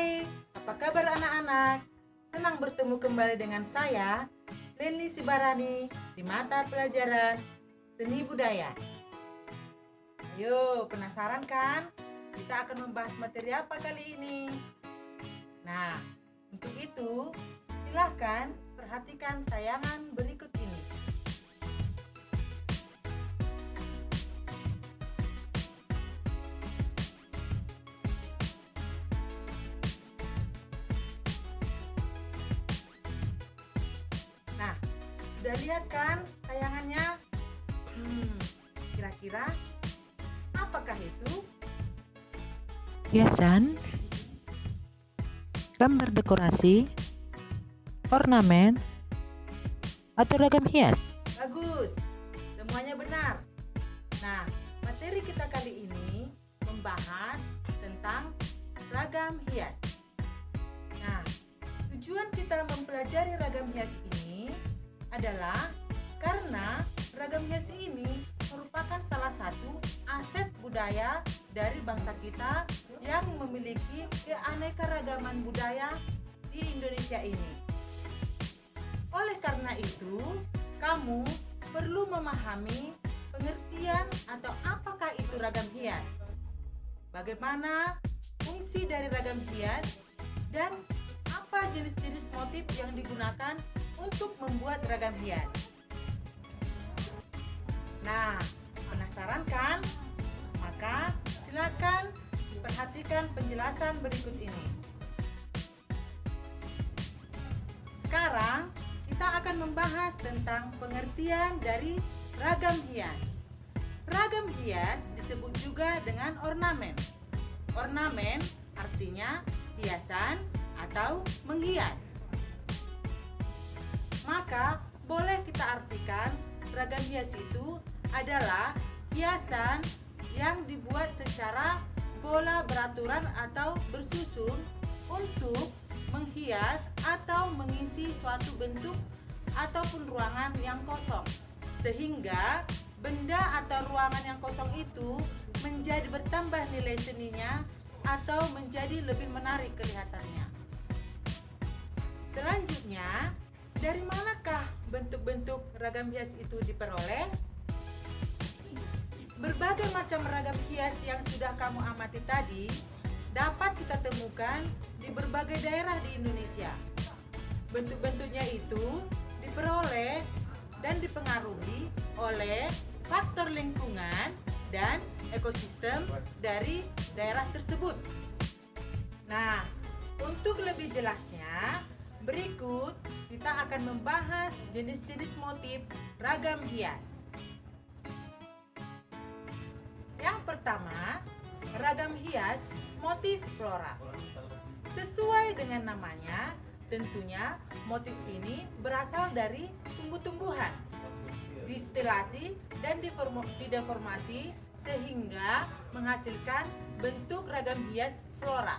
Hai, apa kabar anak-anak? Senang bertemu kembali dengan saya, Leni Sibarani, di mata pelajaran Seni Budaya. Ayo, penasaran kan? Kita akan membahas materi apa kali ini? Nah, untuk itu, silahkan perhatikan tayangan berikut ini. Nah, sudah lihat kan tayangannya? Kira-kira apakah itu? Hiasan, gambar dekorasi, ornamen, atau ragam hias. Bagus, semuanya benar. Nah, materi kita kali ini membahas tentang ragam hias. Nah, tujuan kita mempelajari ragam hias ini adalah karena ragam hias ini merupakan salah satu aset budaya dari bangsa kita yang memiliki keanekaragaman budaya di Indonesia ini. Oleh karena itu, kamu perlu memahami pengertian atau apakah itu ragam hias, bagaimana fungsi dari ragam hias, dan apa jenis-jenis motif yang digunakan untuk membuat ragam hias. Nah, penasaran kan? Maka silakan perhatikan penjelasan berikut ini. Sekarang kita akan membahas tentang pengertian dari ragam hias. Ragam hias disebut juga dengan ornamen. Ornamen artinya hiasan atau menghias. Maka boleh kita artikan ragam hias itu adalah hiasan yang dibuat secara pola beraturan atau bersusun untuk menghias atau mengisi suatu bentuk ataupun ruangan yang kosong, sehingga benda atau ruangan yang kosong itu menjadi bertambah nilai seninya atau menjadi lebih menarik kelihatannya. Selanjutnya, dari manakah bentuk-bentuk ragam hias itu diperoleh? Berbagai macam ragam hias yang sudah kamu amati tadi dapat kita temukan di berbagai daerah di Indonesia. Bentuk-bentuknya itu diperoleh dan dipengaruhi oleh faktor lingkungan dan ekosistem dari daerah tersebut. Nah, untuk lebih jelasnya, berikut kita akan membahas jenis-jenis motif ragam hias. Yang pertama, ragam hias motif flora. Sesuai dengan namanya, tentunya motif ini berasal dari tumbuh-tumbuhan, distilasi dan dideformasi sehingga menghasilkan bentuk ragam hias flora.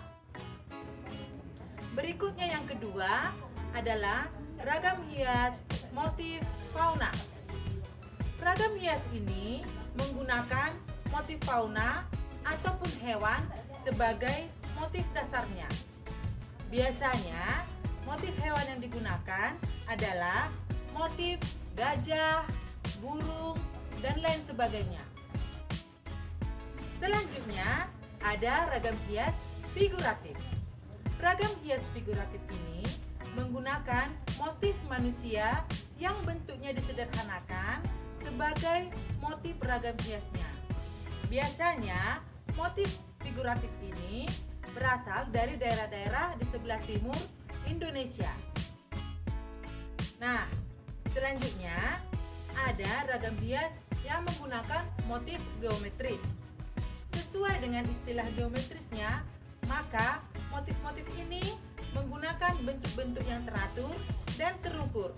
Berikutnya yang kedua adalah ragam hias motif fauna. Ragam hias ini menggunakan motif fauna ataupun hewan sebagai motif dasarnya. Biasanya motif hewan yang digunakan adalah motif gajah, burung, dan lain sebagainya. Selanjutnya ada ragam hias figuratif. Ragam hias figuratif ini menggunakan motif manusia yang bentuknya disederhanakan sebagai motif ragam hiasnya. Biasanya motif figuratif ini berasal dari daerah-daerah di sebelah timur Indonesia. Nah, selanjutnya ada ragam hias yang menggunakan motif geometris. Sesuai dengan istilah geometrisnya, maka motif-motif ini menggunakan bentuk-bentuk yang teratur dan terukur.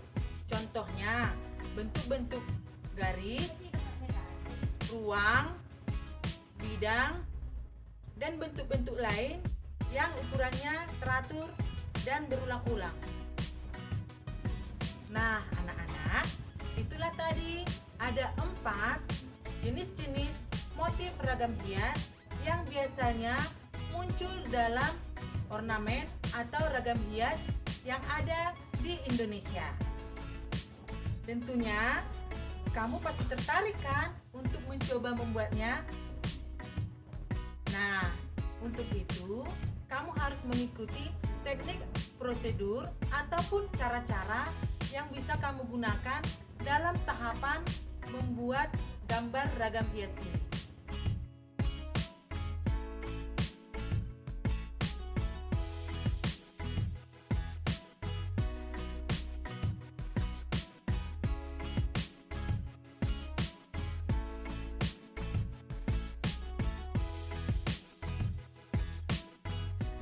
Contohnya, bentuk-bentuk garis, ruang, bidang, dan bentuk-bentuk lain yang ukurannya teratur dan berulang-ulang. Nah, anak-anak, itulah tadi ada 4 jenis-jenis motif ragam hias yang biasanya muncul dalam ornamen atau ragam hias yang ada di Indonesia. Tentunya kamu pasti tertarik kan untuk mencoba membuatnya? Nah, untuk itu kamu harus mengikuti teknik, prosedur, ataupun cara-cara yang bisa kamu gunakan dalam tahapan membuat gambar ragam hias ini.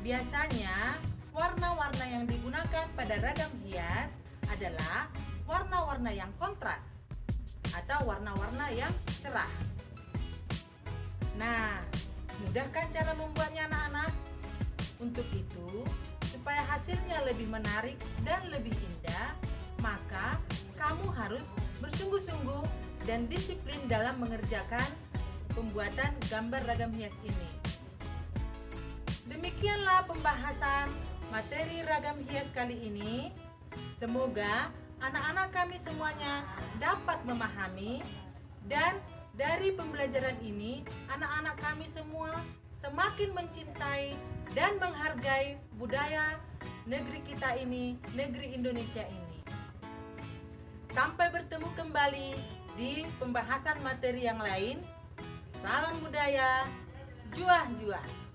Biasanya, warna-warna yang digunakan pada ragam hias adalah warna-warna yang kontras atau warna-warna yang cerah. Nah, mudah kan cara membuatnya anak-anak? Untuk itu, supaya hasilnya lebih menarik dan lebih indah, maka kamu harus bersungguh-sungguh dan disiplin dalam mengerjakan pembuatan gambar ragam hias ini. Demikianlah pembahasan materi ragam hias kali ini. Semoga anak-anak kami semuanya dapat memahami, dan dari pembelajaran ini anak-anak kami semua semakin mencintai dan menghargai budaya negeri kita ini, negeri Indonesia ini. Sampai bertemu kembali di pembahasan materi yang lain. Salam budaya, juah-juah.